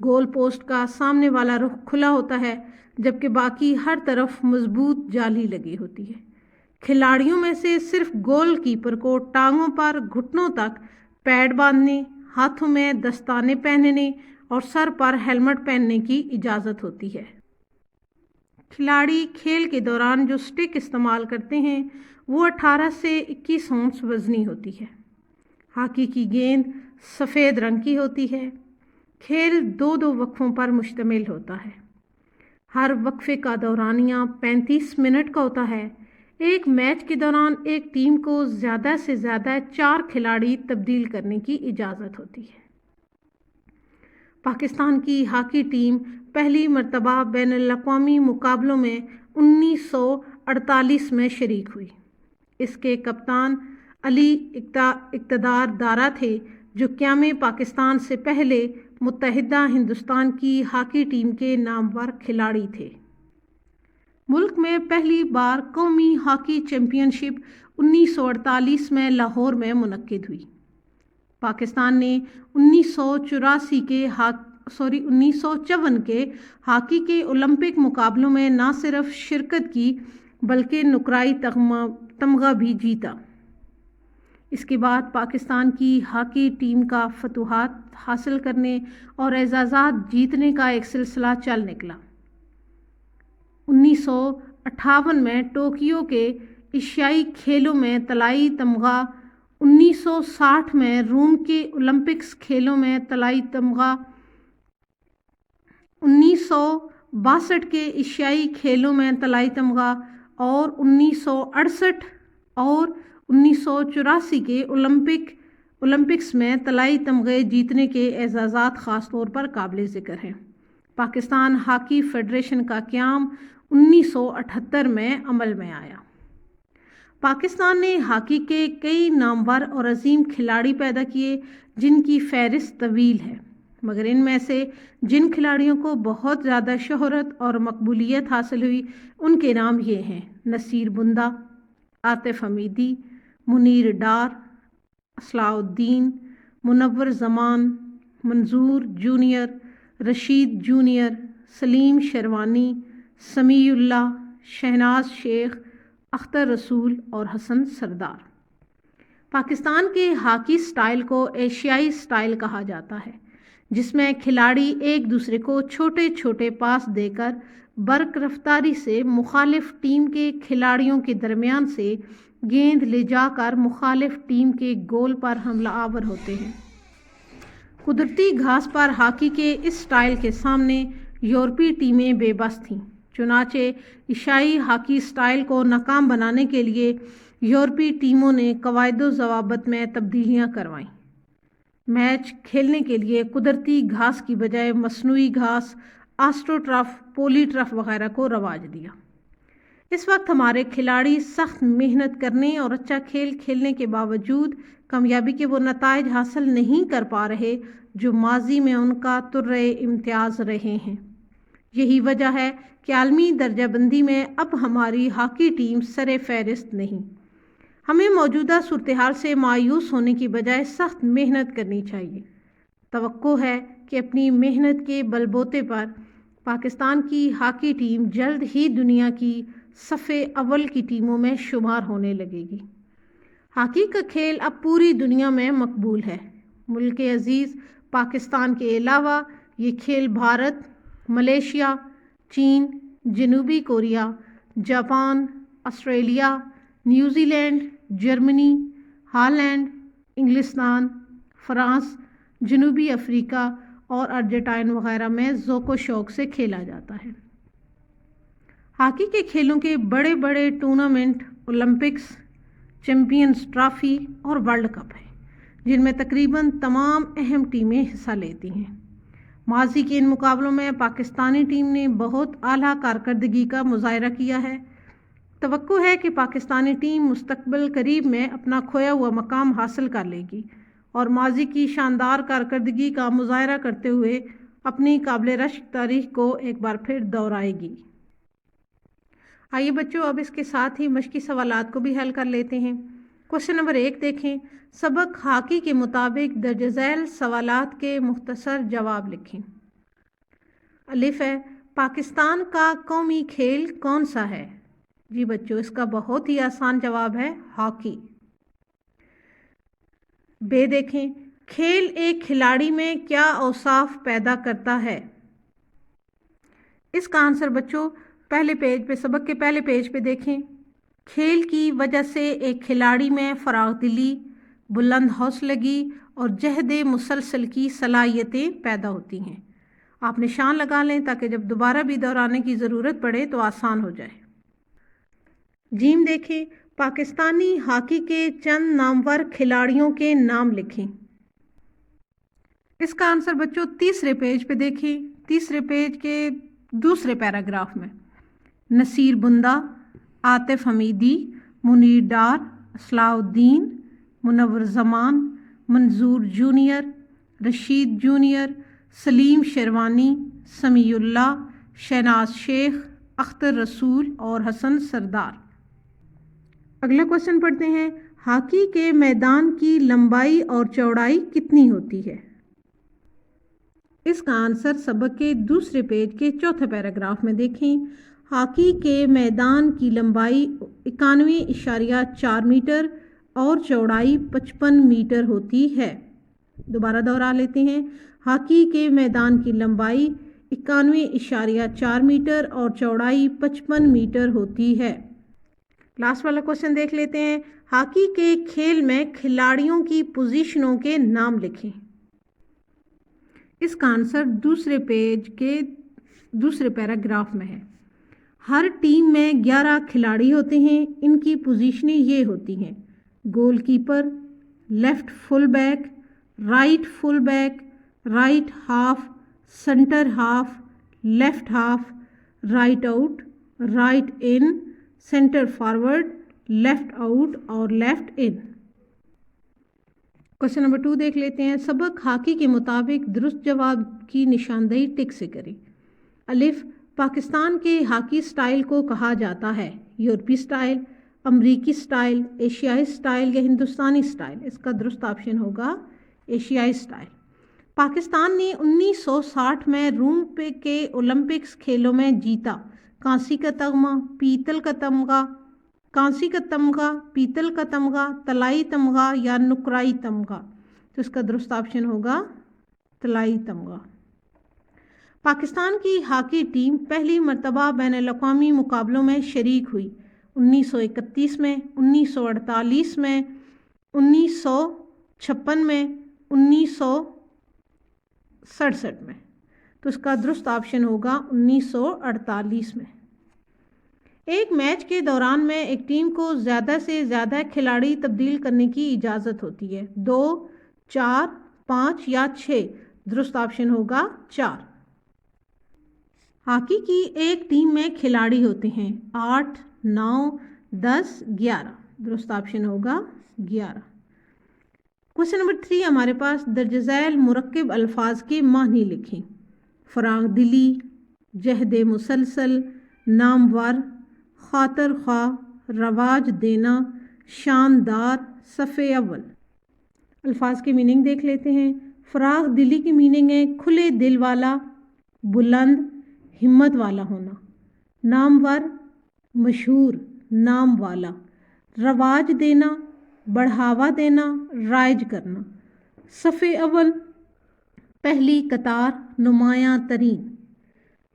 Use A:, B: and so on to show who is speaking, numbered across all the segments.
A: Goal post کا سامنے والا رخ کھلا ہوتا ہے جبکہ باقی ہر طرف مضبوط جالی لگی ہوتی ہے۔ کھلاڑیوں میں سے صرف گول کیپر کو ٹانگوں پر گھٹنوں تک پیڈ باندھنے، ہاتھوں میں دستانے پہننے اور سر پر ہیلمٹ پہننے کی اجازت ہوتی ہے۔ کھلاڑی کھیل کے دوران جو سٹک استعمال کرتے ہیں وہ 18 سے 21 اونس وزنی ہوتی ہے۔ ہاکی کی گیند سفید رنگ کی ہوتی ہے۔ کھیل 2 وقفوں پر مشتمل ہوتا ہے۔ ہر وقفے کا دورانیہ 35 منٹ کا ہوتا ہے۔ ایک میچ کے دوران ایک ٹیم کو زیادہ سے زیادہ 4 کھلاڑی تبدیل کرنے کی اجازت ہوتی ہے۔ پاکستان کی ہاکی ٹیم پہلی مرتبہ بین الاقوامی مقابلوں میں 1948 میں شریک ہوئی۔ اس کے کپتان علی اقتدار دارا تھے جو قیام پاکستان سے پہلے متحدہ ہندوستان کی ہاکی ٹیم کے نامور کھلاڑی تھے۔ ملک میں پہلی بار قومی ہاکی چیمپئن شپ 1948 میں لاہور میں منعقد ہوئی۔ پاکستان نے 1954 کے ہاکی کے اولمپک مقابلوں میں نہ صرف شرکت کی بلکہ نقرائی تمغہ بھی جیتا۔ اس کے بعد پاکستان کی ہاکی ٹیم کا فتوحات حاصل کرنے اور اعزازات جیتنے کا ایک سلسلہ چل نکلا۔ 1958 میں ٹوکیو کے ایشیائی کھیلوں میں طلائی تمغہ، 1960 میں روم کے اولمپکس کھیلوں میں طلائی تمغہ، 1962 کے ایشیائی کھیلوں میں طلائی تمغہ اور 1968 اور 1984 کے اولمپکس میں طلائی تمغے جیتنے کے اعزازات خاص طور پر قابل ذکر ہیں۔ پاکستان ہاکی فیڈریشن کا قیام 1978 میں عمل میں آیا۔ پاکستان نے ہاکی کے کئی نامور اور عظیم کھلاڑی پیدا کیے جن کی فہرست طویل ہے، مگر ان میں سے جن کھلاڑیوں کو بہت زیادہ شہرت اور مقبولیت حاصل ہوئی ان کے نام یہ ہیں: نصیر بندہ، عاطف حمیدی، منیر ڈار، اصلاح الدین، منور زمان، منظور جونیئر، رشید جونیئر، سلیم شیروانی، سمیع اللہ، شہناز شیخ، اختر رسول اور حسن سردار۔ پاکستان کے ہاکی سٹائل کو ایشیائی سٹائل کہا جاتا ہے، جس میں کھلاڑی ایک دوسرے کو چھوٹے چھوٹے پاس دے کر برق رفتاری سے مخالف ٹیم کے کھلاڑیوں کے درمیان سے گیند لے جا کر مخالف ٹیم کے گول پر حملہ آور ہوتے ہیں۔ قدرتی گھاس پر ہاکی کے اس سٹائل کے سامنے یورپی ٹیمیں بے بس تھیں، چنانچہ ایشیائی ہاکی سٹائل کو ناکام بنانے کے لیے یورپی ٹیموں نے قواعد و ضوابط میں تبدیلیاں کروائیں۔ میچ کھیلنے کے لیے قدرتی گھاس کی بجائے مصنوعی گھاس، آسٹرو ٹرف، پولی ٹرف وغیرہ کو رواج دیا۔ اس وقت ہمارے کھلاڑی سخت محنت کرنے اور اچھا کھیل کھیلنے کے باوجود کامیابی کے وہ نتائج حاصل نہیں کر پا رہے جو ماضی میں ان کا طرۂ امتیاز رہے ہیں۔ یہی وجہ ہے کہ عالمی درجہ بندی میں اب ہماری ہاکی ٹیم سر فہرست نہیں۔ ہمیں موجودہ صورتحال سے مایوس ہونے کی بجائے سخت محنت کرنی چاہیے۔ توقع ہے کہ اپنی محنت کے بل بوتے پر پاکستان کی ہاکی ٹیم جلد ہی دنیا کی صف اول کی ٹیموں میں شمار ہونے لگے گی۔ ہاکی کا کھیل اب پوری دنیا میں مقبول ہے۔ ملک عزیز پاکستان کے علاوہ یہ کھیل بھارت، ملیشیا، چین، جنوبی Korea, Japan, Australia, New Zealand, Germany, Holland, انگلستان، فرانس، جنوبی افریقہ اور ارجنٹائن وغیرہ میں ذوق و شوق سے کھیلا جاتا ہے۔ ہاکی کے کھیلوں کے بڑے بڑے ٹورنامنٹ اولمپکس، چیمپئنز ٹرافی اور ورلڈ کپ ہیں، جن میں تقریباً تمام اہم ٹیمیں حصہ لیتی ہیں۔ ماضی کے ان مقابلوں میں پاکستانی ٹیم نے بہت اعلیٰ کارکردگی کا مظاہرہ کیا ہے۔ توقع ہے کہ پاکستانی ٹیم مستقبل قریب میں اپنا کھویا ہوا مقام حاصل کر لے گی اور ماضی کی شاندار کارکردگی کا مظاہرہ کرتے ہوئے اپنی قابل رشک تاریخ کو ایک بار پھر دہرائے گی۔ آئیے بچوں، اب اس کے ساتھ ہی مشقی سوالات کو بھی حل کر لیتے ہیں۔ کوشچن نمبر 1 دیکھیں۔ سبق ہاکی کے مطابق درج ذیل سوالات کے مختصر جواب لکھیں۔ الف ہے پاکستان کا قومی کھیل کون سا ہے؟ جی بچوں اس کا بہت ہی آسان جواب ہے ہاکی۔ بے دیکھیں کھیل ایک کھلاڑی میں کیا اوصاف پیدا کرتا ہے؟ اس کا آنسر بچوں پہلے پیج پہ سبق کے پہلے پیج پہ دیکھیں۔ کھیل کی وجہ سے ایک کھلاڑی میں فراغ دلی، بلند حوصلگی اور جہد مسلسل کی صلاحیتیں پیدا ہوتی ہیں۔ آپ نشان لگا لیں تاکہ جب دوبارہ بھی دہرانے کی ضرورت پڑے تو آسان ہو جائے۔ جیم دیکھیں پاکستانی ہاکی کے چند نامور کھلاڑیوں کے نام لکھیں۔ اس کا آنسر بچوں تیسرے پیج پہ دیکھیں، تیسرے پیج کے دوسرے پیراگراف میں۔ نصیر بندہ، عاطف حمیدی، منیر ڈار، اصلاح الدین، منور زمان، منظور جونیئر، رشید جونیئر، سلیم شیروانی، سمیع اللہ، شہناز شیخ، اختر رسول اور حسن سردار۔ اگلا کوشچن پڑھتے ہیں، ہاکی کے میدان کی لمبائی اور چوڑائی کتنی ہوتی ہے؟ اس کا آنسر سبق کے دوسرے پیج کے چوتھے پیراگراف میں دیکھیں۔ ہاکی کے میدان کی لمبائی 91.4 میٹر اور چوڑائی 55 میٹر ہوتی ہے۔ دوبارہ دہرا لیتے ہیں، ہاکی کے میدان کی لمبائی 91.4 میٹر اور چوڑائی 55 میٹر ہوتی ہے۔ لاسٹ والا کوشچن دیکھ لیتے ہیں، ہاکی کے کھیل میں کھلاڑیوں کی پوزیشنوں کے نام لکھیں۔ اس کا آنسر دوسرے پیج کے دوسرے پیراگراف میں ہے۔ ہر ٹیم میں 11 کھلاڑی ہوتے ہیں، ان کی پوزیشنیں یہ ہوتی ہیں: goalkeeper, left full back, right full back, right half, centre half, left half, right out, right in, centre forward, left out اور لیفٹ ان۔ کوشچن نمبر 2 دیکھ لیتے ہیں، سبق ہاکی کے مطابق درست جواب کی نشاندہی ٹک سے کریں۔ الف پاکستان کے ہاکی سٹائل کو کہا جاتا ہے یورپی سٹائل، امریکی سٹائل، ایشیائی سٹائل یا ہندوستانی سٹائل۔ اس کا درست آپشن ہوگا ایشیائی سٹائل۔ پاکستان نے 1960 میں روم کے اولمپکس کھیلوں میں جیتا کانسی کا تمغہ، پیتل کا تمغہ، کانسی کا تمغہ، پیتل کا تمغہ، طلائی تمغہ یا نقرائی تمغہ۔ تو اس کا درست آپشن ہوگا طلائی تمغہ۔ پاکستان کی ہاکی ٹیم پہلی مرتبہ بین الاقوامی مقابلوں میں شریک ہوئی 1931 میں، 1948 میں، 1956 میں، 1967 میں۔ تو اس کا درست آپشن ہوگا 1948 میں۔ ایک میچ کے دوران میں ایک ٹیم کو زیادہ سے زیادہ کھلاڑی تبدیل کرنے کی اجازت ہوتی ہے، 2، 4، 5 یا 6۔ درست آپشن ہوگا 4۔ ہاکی کی ایک ٹیم میں کھلاڑی ہوتے ہیں 8، 9، 10، 11۔ درست آپشن ہوگا 11۔ کوشچن نمبر 3 ہمارے پاس، درج ذیل مرکب الفاظ کے معنی لکھیں۔ فراغ دلی، جہد مسلسل، نامور، خاطر خواہ، رواج دینا، شاندار، صف اول۔ الفاظ کے میننگ دیکھ لیتے ہیں۔ فراغ دلی کی میننگ ہے کھلے دل والا، بلند، ہمت والا ہونا۔ نامور، مشہور، نام والا۔ رواج دینا، بڑھاوا دینا، رائج کرنا۔ صف اول، پہلی قطار، نمایاں ترین۔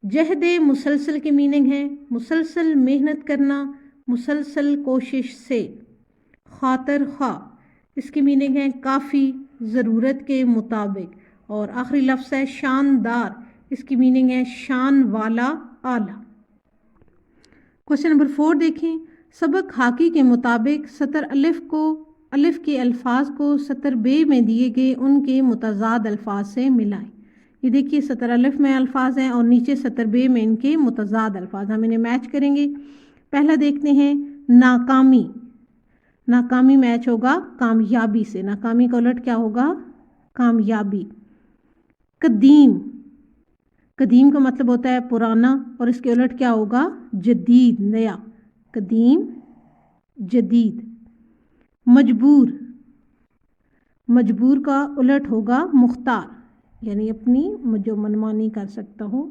A: جہد مسلسل کی میننگ ہے مسلسل محنت کرنا، مسلسل کوشش سے۔ خاطر خواہ، اس کی میننگ ہے کافی، ضرورت کے مطابق۔ اور آخری لفظ ہے شاندار، اس کی میننگ ہے شان والا، اعلیٰ۔ کوشچن نمبر 4 دیکھیں، سبق ہاکی کے مطابق سطر الف کے الفاظ کو سطر ب میں دیے گئے ان کے متضاد الفاظ سے ملائیں۔ یہ دیکھیے سطر الف میں الفاظ ہیں اور نیچے سطر ب میں ان کے متضاد الفاظ، ہم انہیں میچ کریں گے۔ پہلا دیکھتے ہیں ناکامی۔ ناکامی میچ ہوگا کامیابی سے، ناکامی کا الٹ کیا ہوگا؟ کامیابی۔ قدیم، قدیم کا مطلب ہوتا ہے پرانا اور اس کے الٹ کیا ہوگا؟ جدید، نیا۔ قدیم، جدید۔ مجبور، مجبور کا الٹ ہوگا مختار، یعنی اپنی جو منمانی کر سکتا ہو۔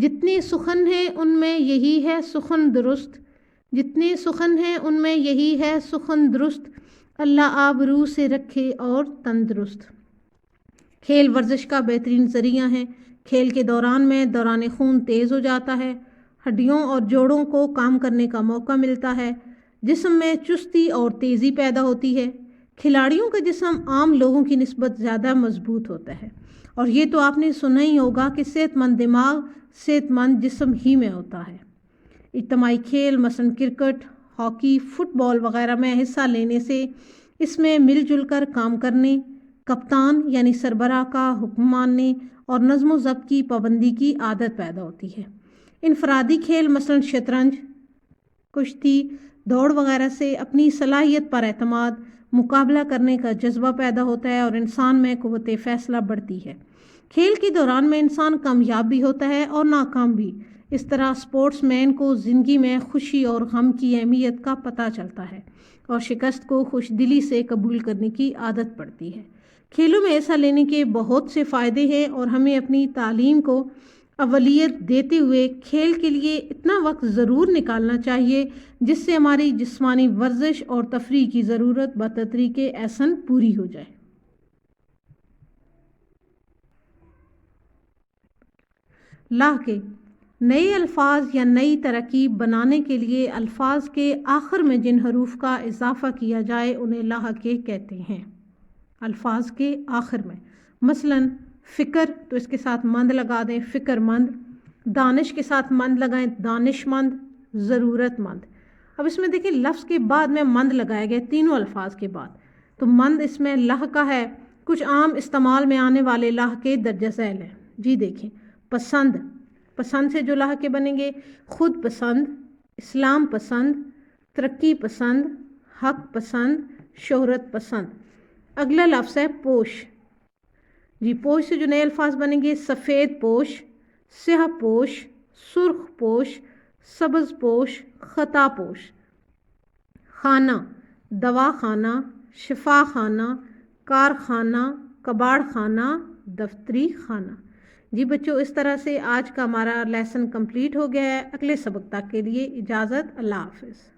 A: جتنے سخن ہیں ان میں یہی ہے سخن درست، جتنے سخن ہیں ان میں یہی ہے سخن درست، اللہ آبرو سے رکھے اور تندرست۔ کھیل ورزش کا بہترین ذریعہ ہے۔ کھیل کے دوران میں دوران خون تیز ہو جاتا ہے، ہڈیوں اور جوڑوں کو کام کرنے کا موقع ملتا ہے، جسم میں چستی اور تیزی پیدا ہوتی ہے۔ کھلاڑیوں کا جسم عام لوگوں کی نسبت زیادہ مضبوط ہوتا ہے، اور یہ تو آپ نے سنا ہی ہوگا کہ صحت مند دماغ صحت مند جسم ہی میں ہوتا ہے۔ اجتماعی کھیل مثلاً کرکٹ، ہاکی، فٹ بال وغیرہ میں حصہ لینے سے اس میں مل جل کر کام کرنے، کپتان یعنی سربراہ کا حکم ماننے اور نظم و ضبط کی پابندی کی عادت پیدا ہوتی ہے۔ انفرادی کھیل مثلاً شطرنج، کشتی، دوڑ وغیرہ سے اپنی صلاحیت پر اعتماد، مقابلہ کرنے کا جذبہ پیدا ہوتا ہے اور انسان میں قوت فیصلہ بڑھتی ہے۔ کھیل کے دوران میں انسان کامیاب بھی ہوتا ہے اور ناکام بھی۔ اس طرح اسپورٹس مین کو زندگی میں خوشی اور غم کی اہمیت کا پتہ چلتا ہے اور شکست کو خوش دلی سے قبول کرنے کی عادت پڑتی ہے۔ کھیلوں میں حصہ لینے کے بہت سے فائدے ہیں اور ہمیں اپنی تعلیم کو اولویت دیتے ہوئے کھیل کے لیے اتنا وقت ضرور نکالنا چاہیے جس سے ہماری جسمانی ورزش اور تفریح کی ضرورت بتدریج احسن پوری ہو جائے۔ لاہ کے نئے الفاظ یا نئی ترکیب بنانے کے لیے الفاظ کے آخر میں جن حروف کا اضافہ کیا جائے انہیں لاحقے کہتے ہیں۔ الفاظ کے آخر میں مثلاً فکر تو اس کے ساتھ مند لگا دیں، فکر مند۔ دانش کے ساتھ مند لگائیں، دانش مند، ضرورت مند۔ اب اس میں دیکھیں لفظ کے بعد میں مند لگایا گیا تینوں الفاظ کے بعد، تو مند اس میں لہ کا ہے۔ کچھ عام استعمال میں آنے والے لہ کے درجہ ذیل ہیں۔ جی دیکھیں، پسند، پسند سے جو لہ کے بنیں گے: خود پسند، اسلام پسند، ترقی پسند، حق پسند، شہرت پسند۔ اگلا لفظ ہے پوش۔ جی پوش سے جو نئے الفاظ بنیں گے: سفید پوش، سیاہ پوش، سرخ پوش، سبز پوش، خطا پوش۔ خانہ، دوا خانہ، شفا خانہ، کارخانہ، کباڑ خانہ، دفتری خانہ۔ جی بچوں، اس طرح سے آج کا ہمارا لیسن کمپلیٹ ہو گیا ہے۔ اگلے سبق تک کے لیے اجازت، اللہ حافظ۔